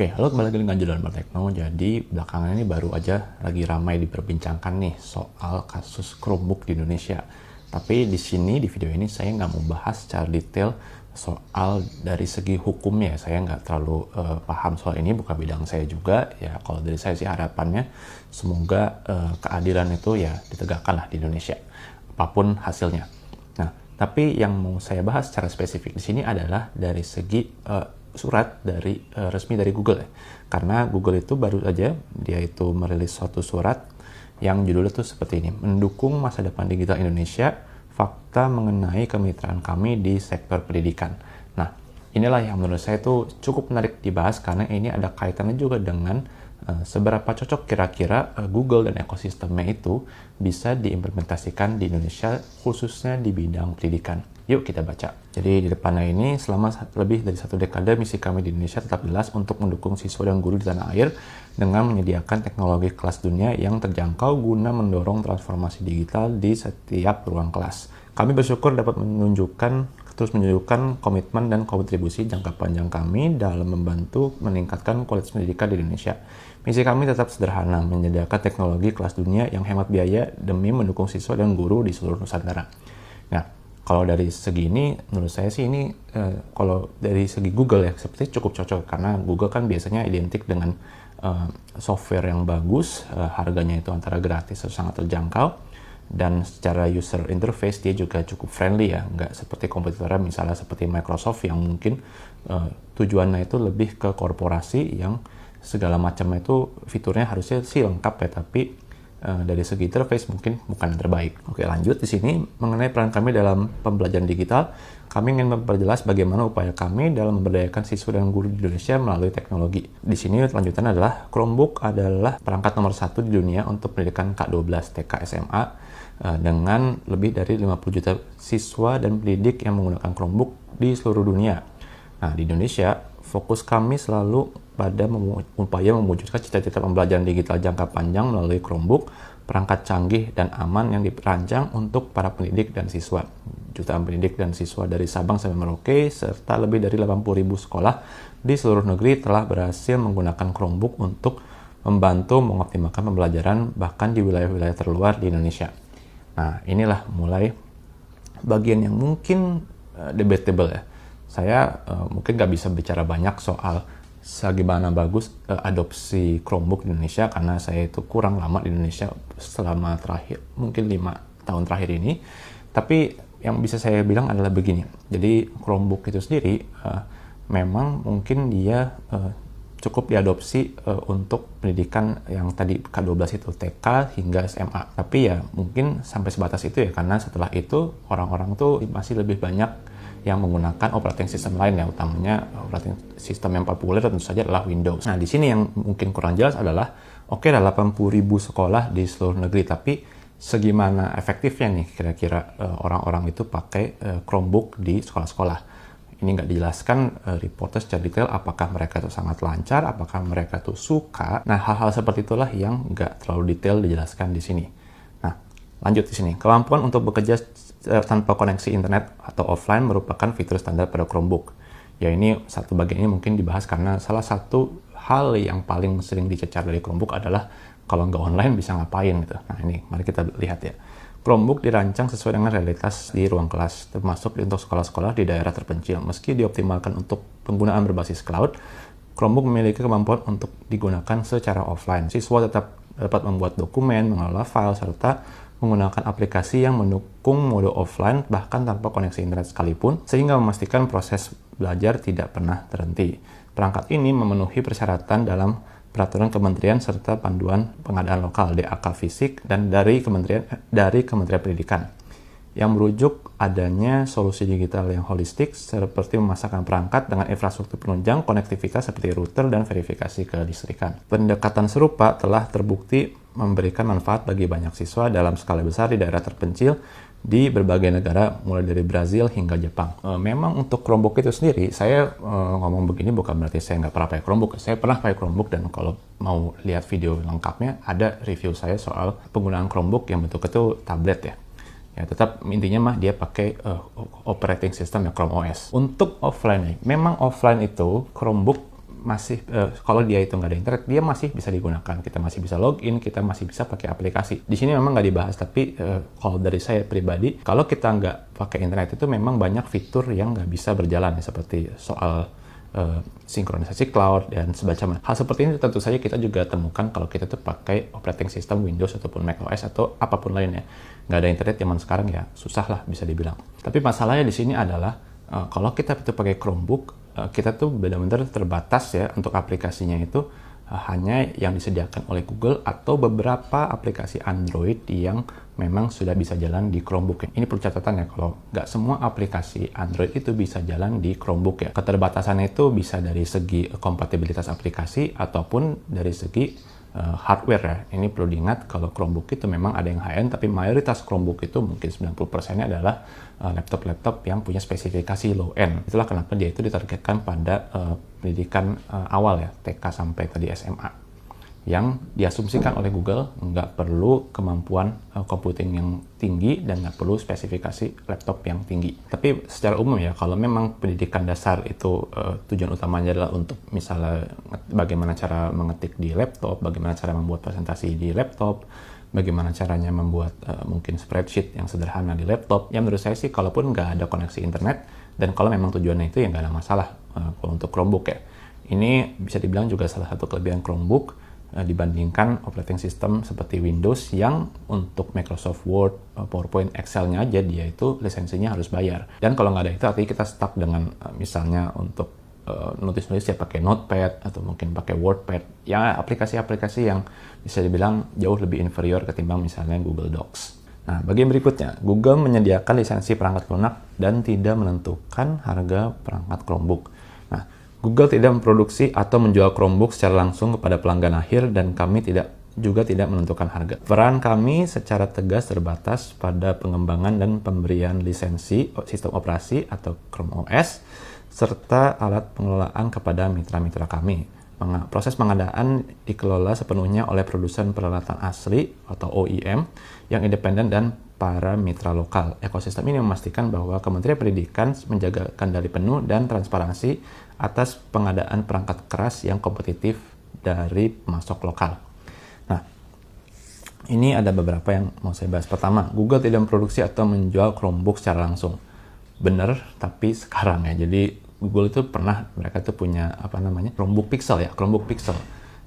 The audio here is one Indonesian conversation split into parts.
Oke, halo kembali lagi dengan Jalan Tekno. Jadi belakangan ini baru aja lagi ramai diperbincangkan nih soal kasus Chromebook di Indonesia. Tapi di sini di video ini saya nggak mau bahas secara detail soal dari segi hukumnya. Saya nggak terlalu paham soal ini, bukan bidang saya juga. Ya kalau dari saya sih harapannya semoga keadilan itu ya ditegakkan lah di Indonesia, apapun hasilnya. Nah, tapi yang mau saya bahas secara spesifik di sini adalah dari segi surat dari resmi dari Google ya. Karena Google itu baru aja dia itu merilis suatu surat yang judulnya tuh seperti ini: mendukung masa depan digital Indonesia, fakta mengenai kemitraan kami di sektor pendidikan. Nah, inilah yang menurut saya itu cukup menarik dibahas karena ini ada kaitannya juga dengan seberapa cocok kira-kira Google dan ekosistemnya itu bisa diimplementasikan di Indonesia, khususnya di bidang pendidikan. Yuk kita baca. Jadi di depannya ini, selama lebih dari 1 dekade, misi kami di Indonesia tetap jelas untuk mendukung siswa dan guru di tanah air dengan menyediakan teknologi kelas dunia yang terjangkau guna mendorong transformasi digital di setiap ruang kelas. Kami bersyukur dapat terus menunjukkan komitmen dan kontribusi jangka panjang kami dalam membantu meningkatkan kualitas pendidikan di Indonesia. Misi kami tetap sederhana, menyediakan teknologi kelas dunia yang hemat biaya demi mendukung siswa dan guru di seluruh Nusantara. Nah, kalau dari segi ini, menurut saya sih ini, kalau dari segi Google ya, sepertinya cukup cocok. Karena Google kan biasanya identik dengan software yang bagus, harganya itu antara gratis atau sangat terjangkau, dan secara user interface dia juga cukup friendly ya, nggak seperti kompetitornya misalnya seperti Microsoft yang mungkin tujuannya itu lebih ke korporasi yang segala macamnya itu fiturnya harusnya sih lengkap ya, tapi dari segi interface mungkin bukan yang terbaik. Oke, lanjut di sini mengenai peran kami dalam pembelajaran digital. Kami ingin memperjelas bagaimana upaya kami dalam memberdayakan siswa dan guru di Indonesia melalui teknologi. Di sini lanjutan adalah Chromebook adalah perangkat nomor 1 di dunia untuk pendidikan K-12 TK SMA dengan lebih dari 50 juta siswa dan pendidik yang menggunakan Chromebook di seluruh dunia. Nah, di Indonesia, fokus kami selalu pada upaya mewujudkan cita-cita pembelajaran digital jangka panjang melalui Chromebook, perangkat canggih dan aman yang dirancang untuk para pendidik dan siswa. Jutaan pendidik dan siswa dari Sabang sampai Merauke, serta lebih dari 80.000 sekolah di seluruh negeri telah berhasil menggunakan Chromebook untuk membantu mengoptimalkan pembelajaran bahkan di wilayah-wilayah terluar di Indonesia. Nah, inilah mulai bagian yang mungkin debatable ya. Saya mungkin nggak bisa bicara banyak soal bagaimana bagus adopsi Chromebook di Indonesia karena saya itu kurang lama di Indonesia selama mungkin 5 tahun terakhir ini. Tapi yang bisa saya bilang adalah begini. Jadi Chromebook itu sendiri memang mungkin dia cukup diadopsi untuk pendidikan yang tadi K-12 itu, TK hingga SMA. Tapi ya mungkin sampai sebatas itu ya, karena setelah itu orang-orang tuh masih lebih banyak yang menggunakan operating system lain ya, utamanya operating system yang populer tentu saja adalah Windows. Nah, di sini yang mungkin kurang jelas adalah, oke, ada 80.000 sekolah di seluruh negeri, tapi segimana efektifnya nih kira-kira orang-orang itu pakai Chromebook di sekolah-sekolah. Ini nggak dijelaskan reporter secara detail apakah mereka itu sangat lancar, apakah mereka itu suka. Nah, hal-hal seperti itulah yang nggak terlalu detail dijelaskan di sini. Nah, lanjut di sini. Kemampuan untuk bekerja tanpa koneksi internet atau offline merupakan fitur standar pada Chromebook. Ya, ini satu bagian ini mungkin dibahas karena salah satu hal yang paling sering dicecar dari Chromebook adalah kalau nggak online bisa ngapain gitu. Nah, ini mari kita lihat ya. Chromebook dirancang sesuai dengan realitas di ruang kelas, termasuk untuk sekolah-sekolah di daerah terpencil. Meski dioptimalkan untuk penggunaan berbasis cloud, Chromebook memiliki kemampuan untuk digunakan secara offline. Siswa tetap dapat membuat dokumen, mengelola file, serta menggunakan aplikasi yang mendukung mode offline bahkan tanpa koneksi internet sekalipun, sehingga memastikan proses belajar tidak pernah terhenti. Perangkat ini memenuhi persyaratan dalam peraturan kementerian serta panduan pengadaan lokal DAK fisik dan dari Kementerian Pendidikan yang merujuk adanya solusi digital yang holistik seperti memasangkan perangkat dengan infrastruktur penunjang konektivitas seperti router dan verifikasi kelistrikan. Pendekatan serupa telah terbukti memberikan manfaat bagi banyak siswa dalam skala besar di daerah terpencil di berbagai negara mulai dari Brazil hingga Jepang. Memang untuk Chromebook itu sendiri, saya ngomong begini bukan berarti saya nggak pernah pakai Chromebook. Saya pernah pakai Chromebook dan kalau mau lihat video lengkapnya ada review saya soal penggunaan Chromebook yang bentuknya itu tablet ya. Ya, tetap intinya mah dia pakai operating system ya Chrome OS. Untuk offline nih, memang offline itu Chromebook masih kalau dia itu nggak ada internet, dia masih bisa digunakan. Kita masih bisa login, kita masih bisa pakai aplikasi. Di sini memang nggak dibahas, tapi kalau dari saya pribadi, kalau kita nggak pakai internet itu memang banyak fitur yang nggak bisa berjalan, ya, seperti soal sinkronisasi cloud dan sebagainya. Hal seperti ini tentu saja kita juga temukan kalau kita tuh pakai operating system Windows ataupun macOS atau apapun lainnya. Nggak ada internet zaman sekarang ya susah lah bisa dibilang. Tapi masalahnya di sini adalah kalau kita itu pakai Chromebook, kita tuh benar-benar terbatas ya untuk aplikasinya itu hanya yang disediakan oleh Google atau beberapa aplikasi Android yang memang sudah bisa jalan di Chromebook. Ini perlu catatan ya, kalau nggak semua aplikasi Android itu bisa jalan di Chromebook ya. Keterbatasannya itu bisa dari segi kompatibilitas aplikasi ataupun dari segi hardware ya. Ini perlu diingat kalau Chromebook itu memang ada yang high-end, tapi mayoritas Chromebook itu mungkin 90%-nya adalah laptop-laptop yang punya spesifikasi low-end. Itulah kenapa dia itu ditargetkan pada pendidikan awal ya, TK sampai tadi SMA. Yang diasumsikan oleh Google nggak perlu kemampuan computing yang tinggi dan nggak perlu spesifikasi laptop yang tinggi. Tapi secara umum ya, kalau memang pendidikan dasar itu tujuan utamanya adalah untuk misalnya bagaimana cara mengetik di laptop, bagaimana cara membuat presentasi di laptop, bagaimana caranya membuat mungkin spreadsheet yang sederhana di laptop. Ya menurut saya sih, kalaupun nggak ada koneksi internet, dan kalau memang tujuannya itu ya nggak ada masalah kalau untuk Chromebook ya. Ini bisa dibilang juga salah satu kelebihan Chromebook dibandingkan operating system seperti Windows yang untuk Microsoft Word, PowerPoint, Excel-nya aja dia itu lisensinya harus bayar. Dan kalau nggak ada itu artinya kita stuck dengan misalnya untuk nulis-nulis ya pakai Notepad atau mungkin pakai WordPad. Ya aplikasi-aplikasi yang bisa dibilang jauh lebih inferior ketimbang misalnya Google Docs. Nah, bagian berikutnya, Google menyediakan lisensi perangkat lunak dan tidak menentukan harga perangkat Chromebook. Nah, Google tidak memproduksi atau menjual Chromebook secara langsung kepada pelanggan akhir dan kami juga tidak menentukan harga. Peran kami secara tegas terbatas pada pengembangan dan pemberian lisensi sistem operasi atau Chrome OS serta alat pengelolaan kepada mitra-mitra kami. Proses pengadaan dikelola sepenuhnya oleh produsen peralatan asli atau OEM yang independen dan para mitra lokal. Ekosistem ini memastikan bahwa Kementerian Pendidikan menjaga kendali penuh dan transparansi atas pengadaan perangkat keras yang kompetitif dari pemasok lokal. Nah, ini ada beberapa yang mau saya bahas. Pertama, Google tidak memproduksi atau menjual Chromebook secara langsung. Benar, tapi sekarang ya. Jadi Google itu pernah, mereka itu punya Chromebook Pixel ya, Chromebook Pixel.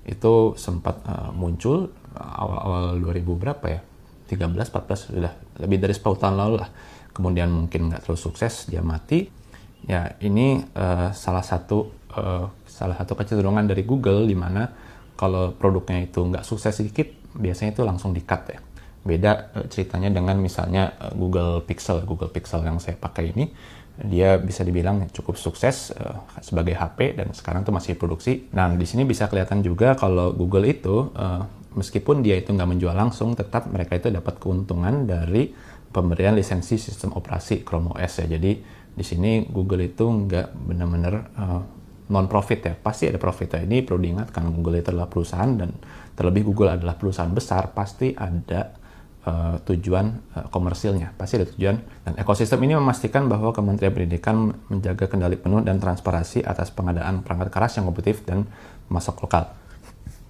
Itu sempat muncul awal-awal 2000 berapa ya? 13, 14, sudah lebih dari 10 tahun lalu lah. Kemudian mungkin nggak terlalu sukses, dia mati. Ya, ini salah satu kecenderungan dari Google, di mana kalau produknya itu nggak sukses sedikit, biasanya itu langsung di-cut ya. Beda ceritanya dengan misalnya Google Pixel yang saya pakai ini, dia bisa dibilang cukup sukses sebagai HP dan sekarang tuh masih produksi. Nah, di sini bisa kelihatan juga kalau Google itu meskipun dia itu nggak menjual langsung, tetap mereka itu dapat keuntungan dari pemberian lisensi sistem operasi Chrome OS ya. Jadi di sini Google itu nggak benar-benar non-profit ya, pasti ada profit ya. Ini perlu diingat karena Google itu adalah perusahaan dan terlebih Google adalah perusahaan besar, pasti ada tujuan komersilnya, pasti ada tujuan. Dan ekosistem ini memastikan bahwa Kementerian Pendidikan menjaga kendali penuh dan transparansi atas pengadaan perangkat keras yang kompetitif dan masuk lokal.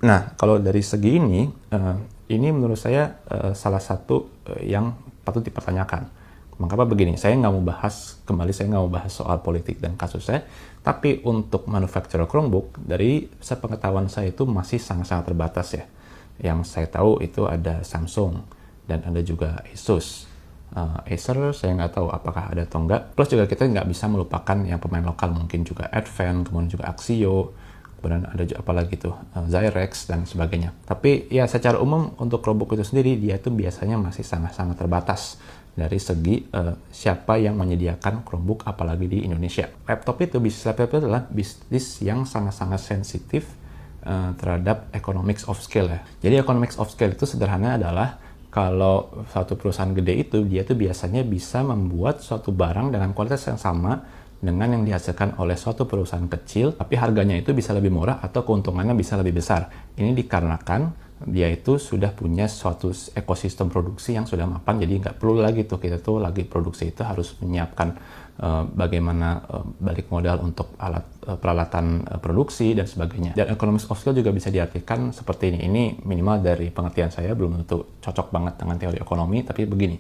Nah, kalau dari segi ini menurut saya salah satu yang patut dipertanyakan. Mengapa begini? Saya nggak mau bahas soal politik dan kasusnya, tapi untuk manufacturer Chromebook, dari sepengetahuan saya itu masih sangat-sangat terbatas ya. Yang saya tahu itu ada Samsung, dan ada juga Asus. Acer saya nggak tahu apakah ada atau enggak. Plus juga kita nggak bisa melupakan yang pemain lokal, mungkin juga Advent, kemudian juga Axio, kemudian ada juga apalagi tuh Zyrex dan sebagainya. Tapi ya secara umum untuk Chromebook itu sendiri, dia itu biasanya masih sangat-sangat terbatas dari segi siapa yang menyediakan Chromebook apalagi di Indonesia. Bisnis laptop itu adalah bisnis yang sangat-sangat sensitif terhadap economics of scale ya. Jadi economics of scale itu sederhana adalah kalau suatu perusahaan gede itu, dia tuh biasanya bisa membuat suatu barang dengan kualitas yang sama dengan yang dihasilkan oleh suatu perusahaan kecil, tapi harganya itu bisa lebih murah atau keuntungannya bisa lebih besar. Ini dikarenakan dia itu sudah punya suatu ekosistem produksi yang sudah mapan, jadi nggak perlu lagi tuh kita tuh lagi produksi itu harus menyiapkan bagaimana balik modal untuk peralatan produksi dan sebagainya. Dan economies of scale juga bisa diartikan seperti ini. Ini minimal dari pengertian saya, belum tentu cocok banget dengan teori ekonomi, tapi begini.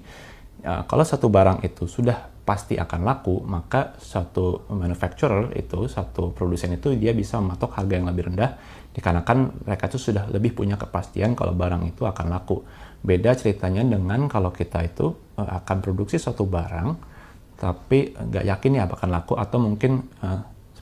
Kalau satu barang itu sudah pasti akan laku, maka satu manufacturer itu, satu produsen itu dia bisa mematok harga yang lebih rendah dikarenakan mereka itu sudah lebih punya kepastian kalau barang itu akan laku. Beda ceritanya dengan kalau kita itu akan produksi suatu barang tapi nggak yakin ya akan laku, atau mungkin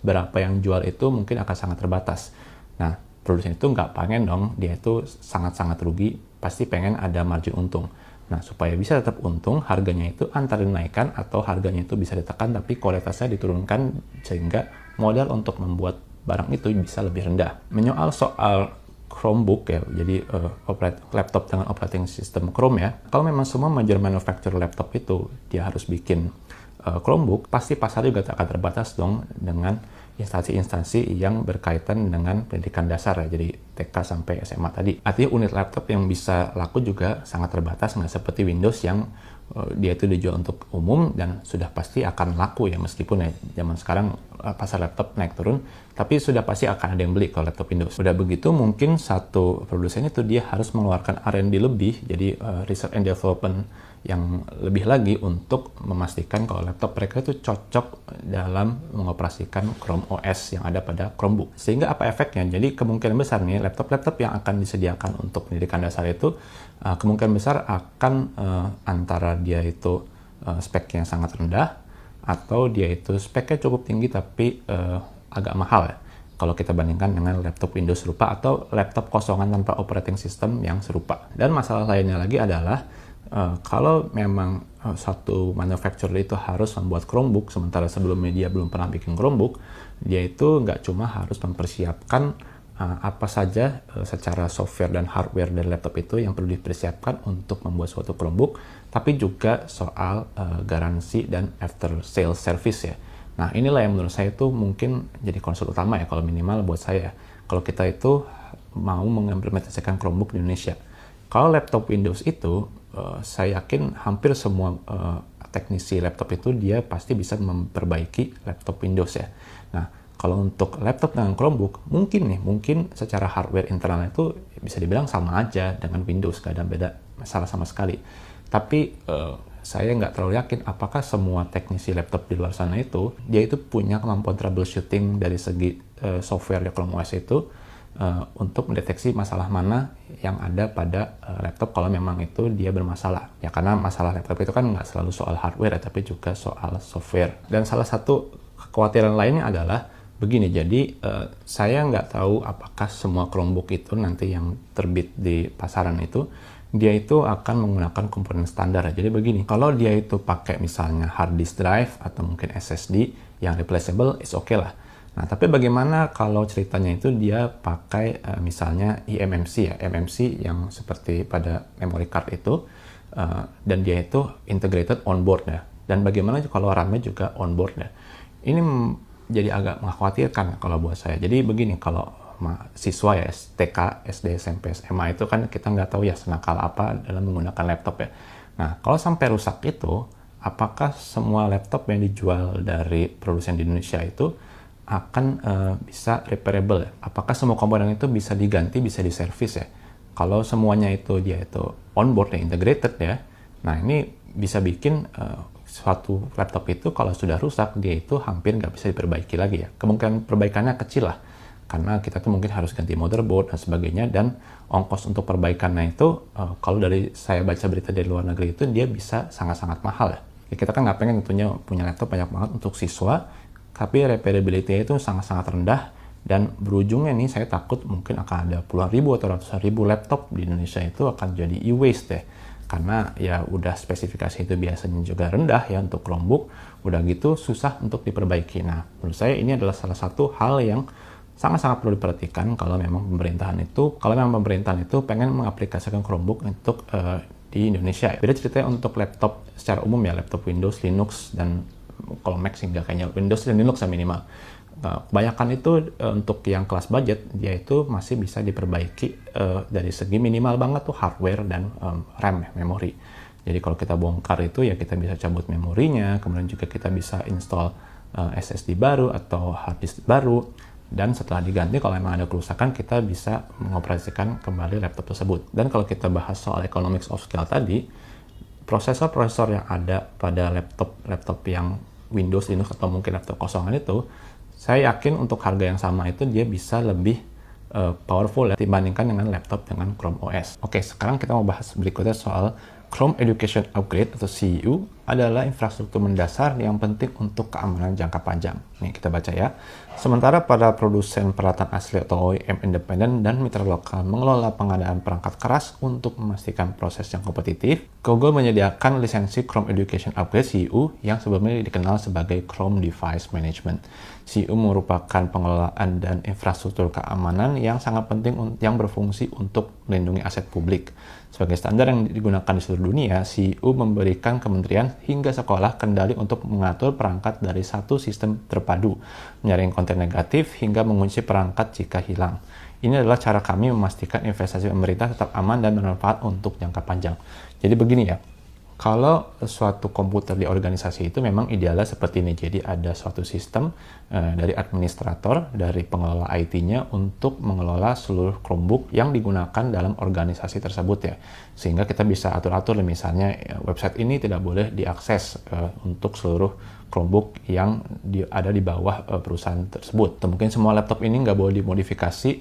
berapa yang jual itu mungkin akan sangat terbatas. Nah, produsen itu nggak pengen dong, dia itu sangat-sangat rugi, pasti pengen ada margin untung. Nah, supaya bisa tetap untung, harganya itu antara dinaikkan atau harganya itu bisa ditekan, tapi kualitasnya diturunkan sehingga modal untuk membuat barang itu bisa lebih rendah. Menyoal soal Chromebook ya, jadi laptop dengan operating system Chrome ya. Kalau memang semua major manufacturer laptop itu dia harus bikin Chromebook, pasti pasar juga akan terbatas dong dengan instansi-instansi yang berkaitan dengan pendidikan dasar ya, jadi TK sampai SMA tadi. Artinya unit laptop yang bisa laku juga sangat terbatas, nggak seperti Windows yang dia itu dijual untuk umum dan sudah pasti akan laku ya, meskipun ya zaman sekarang pasar laptop naik turun, tapi sudah pasti akan ada yang beli kalau laptop Windows. Udah begitu mungkin satu produsen itu dia harus mengeluarkan R&D lebih, jadi research and development yang lebih lagi untuk memastikan kalau laptop mereka itu cocok dalam mengoperasikan Chrome OS yang ada pada Chromebook. Sehingga apa efeknya? Jadi kemungkinan besar nih laptop-laptop yang akan disediakan untuk pendidikan dasar itu kemungkinan besar akan antara dia itu speknya sangat rendah atau dia itu speknya cukup tinggi tapi agak mahal ya, kalau kita bandingkan dengan laptop Windows serupa atau laptop kosongan tanpa operating system yang serupa. Dan masalah lainnya lagi adalah kalau memang satu manufacturer itu harus membuat Chromebook, sementara sebelumnya dia belum pernah bikin Chromebook, dia itu nggak cuma harus mempersiapkan apa saja secara software dan hardware dari laptop itu yang perlu dipersiapkan untuk membuat suatu Chromebook, tapi juga soal garansi dan after sales service ya. Nah, inilah yang menurut saya itu mungkin jadi concern utama ya, kalau minimal buat saya, kalau kita itu mau mengimplementasikan Chromebook di Indonesia. Kalau laptop Windows itu, saya yakin hampir semua teknisi laptop itu dia pasti bisa memperbaiki laptop Windows ya. Nah, kalau untuk laptop dengan Chromebook, mungkin secara hardware internal itu bisa dibilang sama aja dengan Windows, gak ada beda masalah sama sekali. Tapi saya nggak terlalu yakin apakah semua teknisi laptop di luar sana itu, dia itu punya kemampuan troubleshooting dari segi software di Chrome OS itu, untuk mendeteksi masalah mana yang ada pada laptop kalau memang itu dia bermasalah. Ya karena masalah laptop itu kan nggak selalu soal hardware, tapi juga soal software. Dan salah satu kekhawatiran lainnya adalah begini, jadi saya nggak tahu apakah semua Chromebook itu nanti yang terbit di pasaran itu, dia itu akan menggunakan komponen standar. Jadi begini, kalau dia itu pakai misalnya hard disk drive atau mungkin SSD yang replaceable, is okay lah. Nah, tapi bagaimana kalau ceritanya itu dia pakai misalnya eMMC ya, eMMC yang seperti pada memory card itu, dan dia itu integrated onboard ya. Dan bagaimana kalau RAM-nya juga onboard ya. Ini jadi agak mengkhawatirkan kalau buat saya. Jadi begini, kalau siswa ya, TK, SD, SMP, SMA itu kan kita nggak tahu ya senakal apa dalam menggunakan laptop ya. Nah, kalau sampai rusak itu, apakah semua laptop yang dijual dari produsen di Indonesia itu akan bisa repairable ya? Apakah semua komponen itu bisa diganti, bisa diservis ya? Kalau semuanya itu dia itu onboard ya, integrated ya, nah ini bisa bikin suatu laptop itu kalau sudah rusak, dia itu hampir nggak bisa diperbaiki lagi ya. Kemungkinan perbaikannya kecil lah, karena kita tuh mungkin harus ganti motherboard dan sebagainya, dan ongkos untuk perbaikannya itu kalau dari saya baca berita dari luar negeri itu dia bisa sangat-sangat mahal ya. Kita kan nggak pengen tentunya punya laptop banyak banget untuk siswa, tapi repairability itu sangat-sangat rendah, dan berujungnya nih saya takut mungkin akan ada puluhan ribu atau ratusan ribu laptop di Indonesia itu akan jadi e-waste deh. Karena ya udah spesifikasi itu biasanya juga rendah ya untuk Chromebook, udah gitu susah untuk diperbaiki. Nah, menurut saya ini adalah salah satu hal yang sangat-sangat perlu diperhatikan kalau memang pemerintahan itu pengen mengaplikasikan Chromebook untuk di Indonesia. Beda ceritanya untuk laptop secara umum ya, laptop Windows, Linux, dan kalau Mac sih nggak, kayaknya Windows dan Linux ya minimal. Kebanyakan itu untuk yang kelas budget, dia itu masih bisa diperbaiki dari segi minimal banget tuh hardware dan RAM, memori. Jadi kalau kita bongkar itu ya kita bisa cabut memorinya, kemudian juga kita bisa install SSD baru atau hard disk baru, dan setelah diganti kalau memang ada kerusakan kita bisa mengoperasikan kembali laptop tersebut. Dan kalau kita bahas soal economics of scale tadi, prosesor-prosesor yang ada pada laptop yang Windows, Linux, atau mungkin laptop kosongan itu, saya yakin untuk harga yang sama itu dia bisa lebih powerful ya, dibandingkan dengan laptop dengan Chrome OS. Oke, sekarang kita mau bahas berikutnya soal Chrome Education Upgrade atau CEU adalah infrastruktur mendasar yang penting untuk keamanan jangka panjang. Nih kita baca ya. Sementara para produsen peralatan asli atau OEM independen dan mitra lokal mengelola pengadaan perangkat keras untuk memastikan proses yang kompetitif, Google menyediakan lisensi Chrome Education Upgrade CEU yang sebelumnya dikenal sebagai Chrome Device Management. CEU merupakan pengelolaan dan infrastruktur keamanan yang sangat penting yang berfungsi untuk melindungi aset publik. Sebagai standar yang digunakan di seluruh dunia, CEU memberikan kementerian hingga sekolah kendali untuk mengatur perangkat dari satu sistem terpadu, menyaring konten negatif, hingga mengunci perangkat jika hilang. Ini adalah cara kami memastikan investasi pemerintah tetap aman dan bermanfaat untuk jangka panjang. Jadi begini ya, kalau suatu komputer di organisasi itu memang idealnya seperti ini. Jadi ada suatu sistem dari administrator, dari pengelola IT-nya untuk mengelola seluruh Chromebook yang digunakan dalam organisasi tersebut ya. Sehingga kita bisa atur-atur misalnya website ini tidak boleh diakses untuk seluruh Chromebook yang ada di bawah perusahaan tersebut. Atau mungkin semua laptop ini nggak boleh dimodifikasi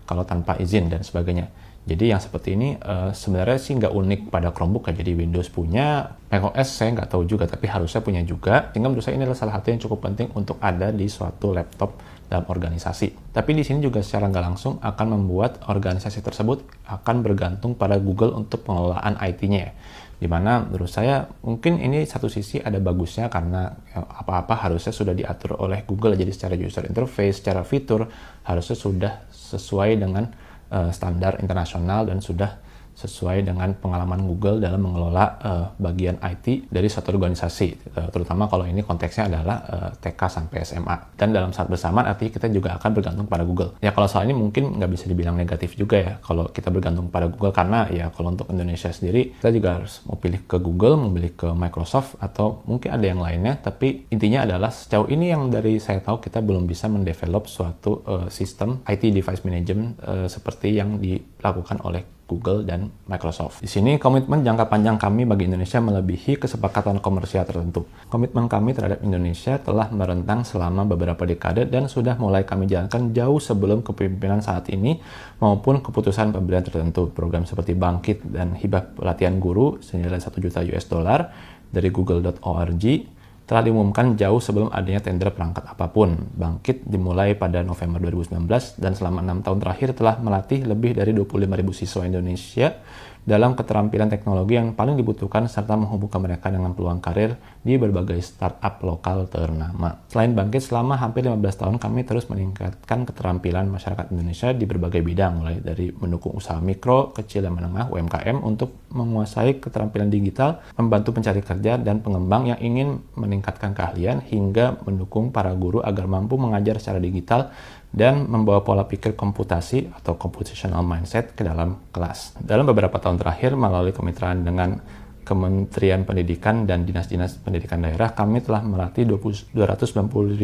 kalau tanpa izin dan sebagainya. Jadi yang seperti ini sebenarnya sih nggak unik pada Chromebook ya. Jadi Windows punya, macOS saya nggak tahu juga, tapi harusnya punya juga. Sehingga menurut saya ini adalah salah satu yang cukup penting untuk ada di suatu laptop dalam organisasi. Tapi di sini juga secara nggak langsung akan membuat organisasi tersebut akan bergantung pada Google untuk pengelolaan IT-nya. Dimana menurut saya mungkin ini satu sisi ada bagusnya karena apa-apa harusnya sudah diatur oleh Google. Jadi secara user interface, secara fitur harusnya sudah sesuai dengan standar internasional dan sudah sesuai dengan pengalaman Google dalam mengelola bagian IT dari suatu organisasi, terutama kalau ini konteksnya adalah TK sampai SMA. Dan dalam saat bersamaan artinya kita juga akan bergantung pada Google. Ya kalau soal ini mungkin nggak bisa dibilang negatif juga ya kalau kita bergantung pada Google, karena ya kalau untuk Indonesia sendiri kita juga harus mau pilih ke Google, mau pilih ke Microsoft, atau mungkin ada yang lainnya. Tapi intinya adalah sejauh ini yang dari saya tahu kita belum bisa mendevelop suatu sistem IT device management seperti yang dilakukan oleh Google dan Microsoft. Di sini komitmen jangka panjang kami bagi Indonesia melebihi kesepakatan komersial tertentu. Komitmen kami terhadap Indonesia telah merentang selama beberapa dekade dan sudah mulai kami jalankan jauh sebelum kepemimpinan saat ini maupun keputusan pembelian tertentu. Program seperti Bangkit dan hibah pelatihan guru senilai 1 juta US dollar dari google.org telah diumumkan jauh sebelum adanya tender perangkat apapun. Bangkit dimulai pada November 2019 dan selama 6 tahun terakhir telah melatih lebih dari 25.000 siswa Indonesia dalam keterampilan teknologi yang paling dibutuhkan serta menghubungkan mereka dengan peluang karir di berbagai startup lokal ternama. Selain Bangkit, selama hampir 15 tahun kami terus meningkatkan keterampilan masyarakat Indonesia di berbagai bidang, mulai dari mendukung usaha mikro, kecil, dan menengah (UMKM) untuk menguasai keterampilan digital, membantu pencari kerja dan pengembang yang ingin meningkatkan keahlian, hingga mendukung para guru agar mampu mengajar secara digital dan membawa pola pikir komputasi atau computational mindset ke dalam kelas. Dalam beberapa tahun terakhir, melalui kemitraan dengan Kementerian Pendidikan dan Dinas-Dinas Pendidikan Daerah, kami telah melatih 290.000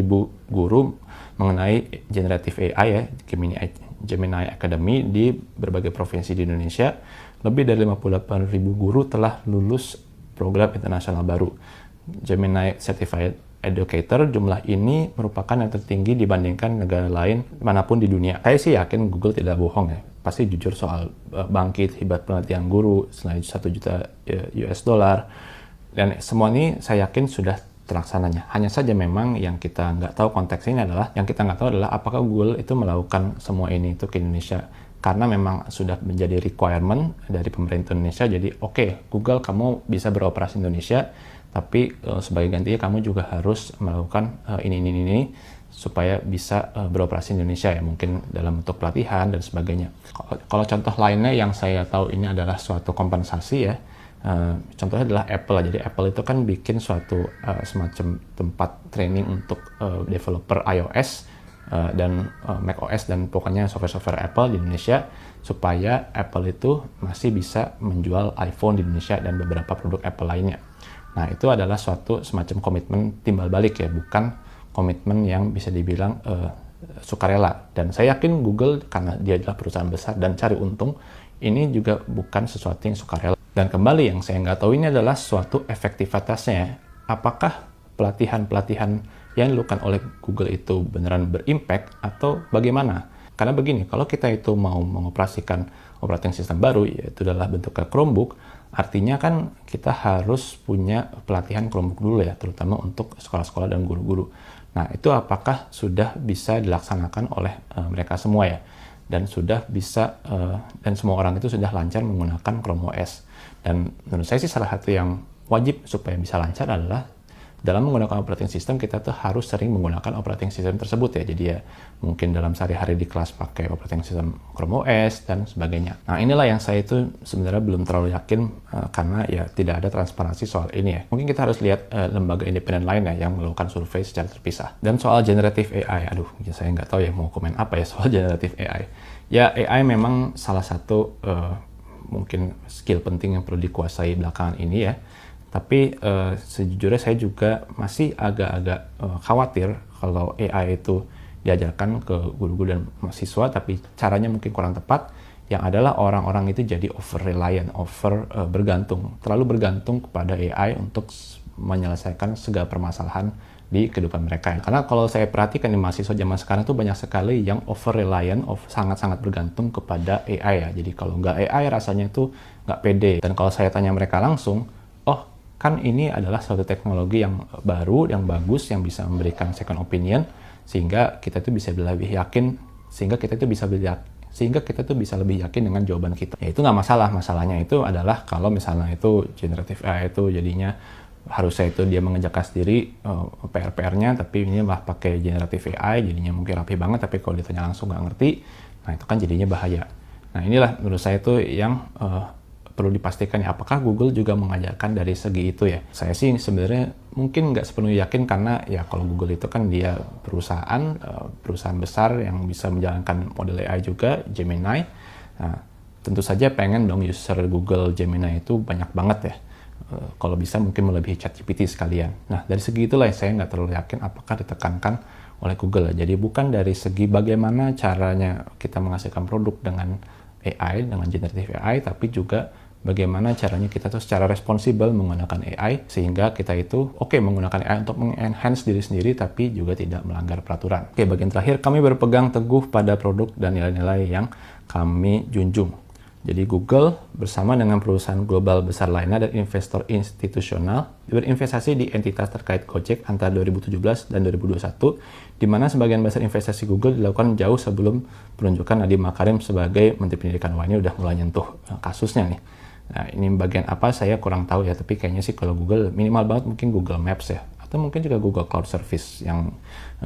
guru mengenai generative AI ya, Gemini Academy di berbagai provinsi di Indonesia. Lebih dari 58.000 guru telah lulus program internasional baru Gemini Certified Educator. Jumlah ini merupakan yang tertinggi dibandingkan negara lain manapun di dunia. Saya sih yakin Google tidak bohong ya. Pasti jujur soal Bangkit, hibah pelatihan guru senilai 1 juta US dollar. Dan semua ini saya yakin sudah terlaksananya. Hanya saja memang yang kita nggak tahu konteksnya adalah, yang kita nggak tahu adalah apakah Google itu melakukan semua ini itu ke Indonesia. Karena memang sudah menjadi requirement dari pemerintah Indonesia. Jadi oke, Google kamu bisa beroperasi Indonesia, tapi sebagai gantinya kamu juga harus melakukan ini supaya bisa beroperasi Indonesia ya, mungkin dalam bentuk pelatihan dan sebagainya. Kalau contoh lainnya yang saya tahu ini adalah suatu kompensasi ya, contohnya adalah Apple. Jadi Apple itu kan bikin suatu semacam tempat training untuk developer iOS macOS dan pokoknya software-software Apple di Indonesia, supaya Apple itu masih bisa menjual iPhone di Indonesia dan beberapa produk Apple lainnya. Nah, itu adalah suatu semacam komitmen timbal balik ya, bukan komitmen yang bisa dibilang sukarela. Dan saya yakin Google, karena dia adalah perusahaan besar dan cari untung, ini juga bukan sesuatu yang sukarela. Dan kembali yang saya nggak tahu ini adalah suatu efektivitasnya. Apakah pelatihan-pelatihan yang dilakukan oleh Google itu beneran berimpact atau bagaimana? Karena begini, kalau kita itu mau mengoperasikan operating system baru, yaitu adalah bentuknya Chromebook, artinya kan kita harus punya pelatihan Chromebook dulu ya, terutama untuk sekolah-sekolah dan guru-guru. Nah, itu apakah sudah bisa dilaksanakan oleh mereka semua ya? Dan sudah bisa, dan semua orang itu sudah lancar menggunakan Chrome OS. Dan menurut saya sih salah satu yang wajib supaya bisa lancar adalah dalam menggunakan operating system, kita tuh harus sering menggunakan operating system tersebut ya. Jadi ya mungkin dalam sehari-hari di kelas pakai operating system Chrome OS dan sebagainya. Nah, inilah yang saya itu sebenarnya belum terlalu yakin karena ya tidak ada transparansi soal ini ya. Mungkin kita harus lihat lembaga independen lain ya yang melakukan survei secara terpisah. Dan soal generative AI, aduh saya nggak tahu ya mau komen apa ya soal generative AI. Ya, AI memang salah satu mungkin skill penting yang perlu dikuasai belakangan ini ya. Tapi sejujurnya saya juga masih agak-agak khawatir kalau AI itu diajarkan ke guru-guru dan mahasiswa, tapi caranya mungkin kurang tepat, yang adalah orang-orang itu jadi over-reliant, terlalu bergantung kepada AI untuk menyelesaikan segala permasalahan di kehidupan mereka. Karena kalau saya perhatikan di mahasiswa zaman sekarang tuh banyak sekali yang over-reliant, sangat-sangat bergantung kepada AI ya. Jadi kalau nggak AI rasanya itu nggak pede. Dan kalau saya tanya mereka langsung, oh kan ini adalah suatu teknologi yang baru, yang bagus, yang bisa memberikan second opinion, sehingga kita tuh bisa lebih yakin, sehingga kita tuh bisa lebih yakin dengan jawaban kita. Ya itu nggak masalah, masalahnya itu adalah kalau misalnya itu generative AI itu jadinya harusnya itu dia mengerjakan sendiri PR-PR-nya, tapi ini malah pakai generative AI, jadinya mungkin rapi banget, tapi kalau ditanya langsung nggak ngerti, nah itu kan jadinya bahaya. Nah inilah menurut saya itu yang perlu dipastikan ya, apakah Google juga mengajarkan dari segi itu ya. Saya sih sebenarnya mungkin nggak sepenuhnya yakin, karena ya kalau Google itu kan dia perusahaan besar yang bisa menjalankan model AI juga, Gemini. Nah, tentu saja pengen dong user Google Gemini itu banyak banget ya. Kalau bisa mungkin melebihi ChatGPT sekalian. Nah, dari segi itulah saya nggak terlalu yakin apakah ditekankan oleh Google. Jadi bukan dari segi bagaimana caranya kita menghasilkan produk dengan AI, dengan generative AI, tapi juga bagaimana caranya kita tuh secara responsibel menggunakan AI, sehingga kita itu menggunakan AI untuk mengenhance diri sendiri, tapi juga tidak melanggar peraturan. Oke, bagian terakhir, kami berpegang teguh pada produk dan nilai-nilai yang kami junjung. Jadi Google bersama dengan perusahaan global besar lainnya dan investor institusional berinvestasi di entitas terkait Gojek antara 2017 dan 2021, di mana sebagian besar investasi Google dilakukan jauh sebelum penunjukan Nadiem Makarim sebagai Menteri Pendidikan. Wah, ini udah mulai nyentuh kasusnya nih. Nah, ini bagian apa saya kurang tahu ya, tapi kayaknya sih kalau Google minimal banget mungkin Google Maps ya, atau mungkin juga Google Cloud Service yang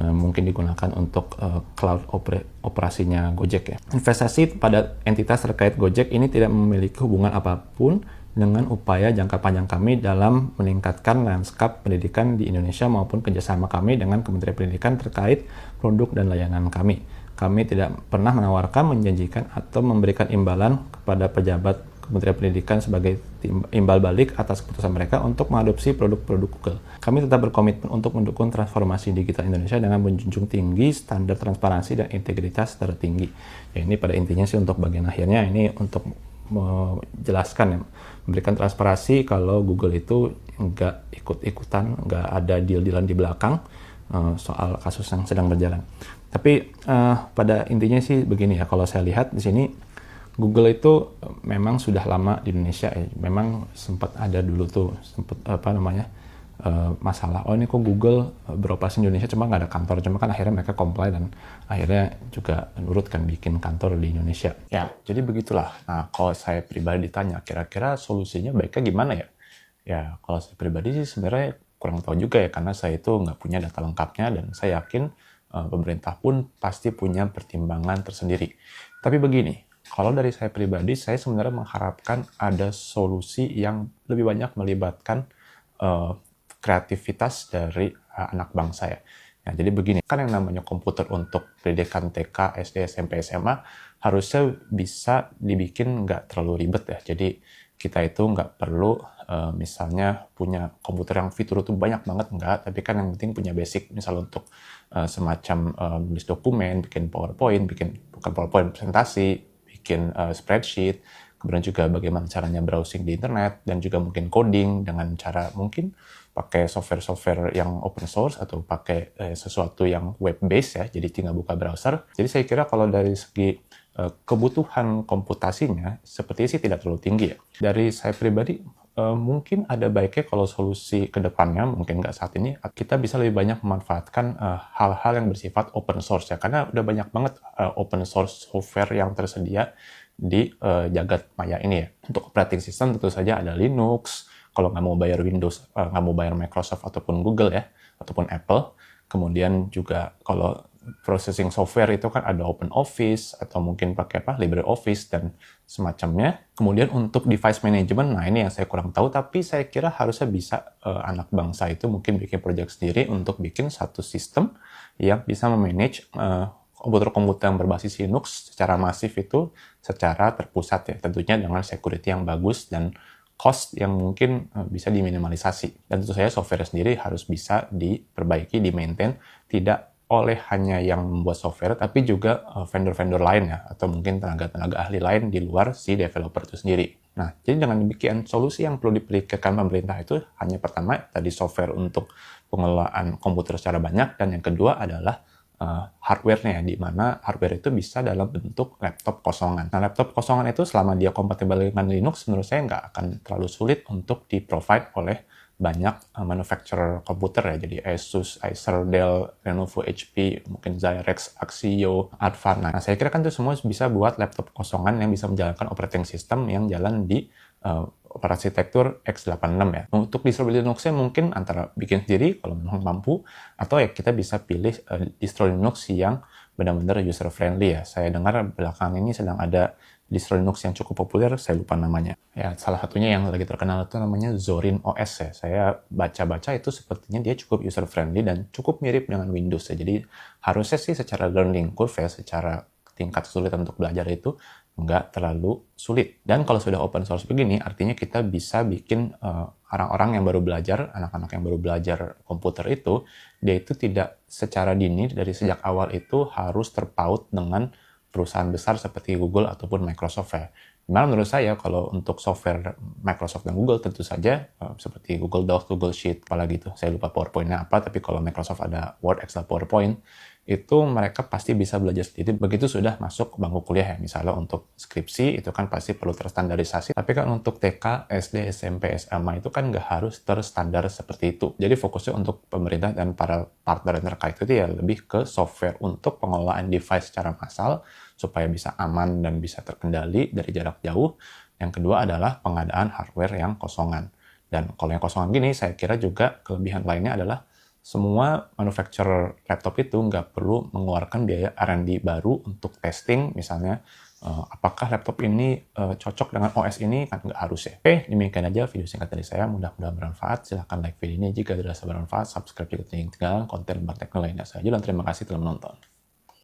mungkin digunakan untuk cloud operasinya Gojek ya. Investasi pada entitas terkait Gojek ini tidak memiliki hubungan apapun dengan upaya jangka panjang kami dalam meningkatkan lanskap pendidikan di Indonesia maupun kerjasama kami dengan Kementerian Pendidikan terkait produk dan layanan kami. Kami tidak pernah menawarkan, menjanjikan, atau memberikan imbalan kepada pejabat Kementerian Pendidikan sebagai imbal balik atas keputusan mereka untuk mengadopsi produk-produk Google. Kami tetap berkomitmen untuk mendukung transformasi digital Indonesia dengan menjunjung tinggi standar transparansi dan integritas tertinggi. Ya, ini pada intinya sih untuk bagian akhirnya ini untuk menjelaskan ya, memberikan transparansi kalau Google itu nggak ikut-ikutan, nggak ada deal-dealan di belakang soal kasus yang sedang berjalan. Tapi pada intinya sih begini ya, kalau saya lihat di sini Google itu memang sudah lama di Indonesia ya. Memang sempat ada dulu tuh masalah, oh ini kok Google beroperasi di Indonesia cuma nggak ada kantor, cuma kan akhirnya mereka comply dan akhirnya juga nurut kan bikin kantor di Indonesia. Ya, jadi begitulah. Nah, kalau saya pribadi ditanya, kira-kira solusinya baiknya gimana ya? Ya, kalau saya pribadi sih sebenarnya kurang tahu juga ya, karena saya itu nggak punya data lengkapnya dan saya yakin pemerintah pun pasti punya pertimbangan tersendiri. Tapi begini, kalau dari saya pribadi, saya sebenarnya mengharapkan ada solusi yang lebih banyak melibatkan kreativitas dari anak bangsa ya. Nah, jadi begini, kan yang namanya komputer untuk pendidikan TK, SD, SMP, SMA harusnya bisa dibikin nggak terlalu ribet ya. Jadi kita itu nggak perlu misalnya punya komputer yang fitur itu banyak banget, nggak. Tapi kan yang penting punya basic, misal untuk semacam nulis dokumen, bikin PowerPoint, bukan PowerPoint, presentasi, bikin spreadsheet, kemudian juga bagaimana caranya browsing di internet, dan juga mungkin coding dengan cara mungkin pakai software-software yang open source atau pakai sesuatu yang web based ya, jadi tinggal buka browser. Jadi saya kira kalau dari segi kebutuhan komputasinya sepertinya sih tidak terlalu tinggi ya. Dari saya pribadi mungkin ada baiknya kalau solusi kedepannya, mungkin nggak saat ini, kita bisa lebih banyak memanfaatkan hal-hal yang bersifat open source ya, karena udah banyak banget open source software yang tersedia di jagat maya ini ya. Untuk operating system tentu saja ada Linux, kalau nggak mau bayar Windows, nggak mau bayar Microsoft ataupun Google ya, ataupun Apple. Kemudian juga kalau processing software itu kan ada OpenOffice, atau mungkin pakai LibreOffice dan semacamnya. Kemudian untuk device management, nah ini yang saya kurang tahu, tapi saya kira harusnya bisa anak bangsa itu mungkin bikin project sendiri untuk bikin satu sistem yang bisa memanage komputer-komputer yang berbasis Linux secara masif itu secara terpusat ya, tentunya dengan security yang bagus dan cost yang mungkin bisa diminimalisasi. Dan tentu saja software sendiri harus bisa diperbaiki, di-maintain, tidak oleh hanya yang membuat software, tapi juga vendor-vendor lain ya, atau mungkin tenaga-tenaga ahli lain di luar si developer itu sendiri. Nah, jadi dengan demikian, solusi yang perlu dipikirkan pemerintah itu hanya pertama, tadi software untuk pengelolaan komputer secara banyak, dan yang kedua adalah hardware-nya, di mana hardware itu bisa dalam bentuk laptop kosongan. Nah, laptop kosongan itu selama dia kompatibel dengan Linux, menurut saya nggak akan terlalu sulit untuk di-provide oleh banyak manufacturer komputer ya. Jadi Asus, Acer, Dell, Lenovo, HP, mungkin Xirex, Axio, Advan. Nah, saya kira kan itu semua bisa buat laptop kosongan yang bisa menjalankan operating system yang jalan di arsitektur x86 ya. Untuk distro Linuxnya mungkin antara bikin sendiri kalau memang mampu, atau ya kita bisa pilih distro Linux yang benar-benar user friendly ya. Saya dengar belakangan ini sedang ada distro Linux yang cukup populer, saya lupa namanya. Ya, salah satunya yang lagi terkenal itu namanya Zorin OS ya. Saya baca-baca itu sepertinya dia cukup user friendly dan cukup mirip dengan Windows ya. Jadi harusnya sih secara learning curve ya, secara tingkat sulit untuk belajar itu nggak terlalu sulit. Dan kalau sudah open source begini, artinya kita bisa bikin orang-orang yang baru belajar, anak-anak yang baru belajar komputer itu, dia itu tidak secara dini dari sejak awal itu harus terpaut dengan perusahaan besar seperti Google ataupun Microsoft ya. Dimana menurut saya kalau untuk software Microsoft dan Google tentu saja seperti Google Docs, Google Sheet, apalagi itu, saya lupa PowerPoint-nya apa, tapi kalau Microsoft ada Word, Excel, PowerPoint, itu mereka pasti bisa belajar sendiri begitu sudah masuk bangku kuliah ya. Misalnya untuk skripsi itu kan pasti perlu terstandarisasi, tapi kan untuk TK, SD, SMP, SMA itu kan nggak harus terstandar seperti itu. Jadi fokusnya untuk pemerintah dan para partner yang terkait itu ya lebih ke software untuk pengelolaan device secara massal supaya bisa aman dan bisa terkendali dari jarak jauh. Yang kedua adalah pengadaan hardware yang kosongan. Dan kalau yang kosongan gini, saya kira juga kelebihan lainnya adalah semua manufacturer laptop itu nggak perlu mengeluarkan biaya R&D baru untuk testing, misalnya apakah laptop ini cocok dengan OS ini, kan nggak harus ya. Oke, demikian aja video singkat dari saya, mudah-mudahan bermanfaat. Silahkan like video ini jika dirasa bermanfaat, subscribe jika ingin tinggalkan konten berteknologi lainnya saja, dan terima kasih telah menonton.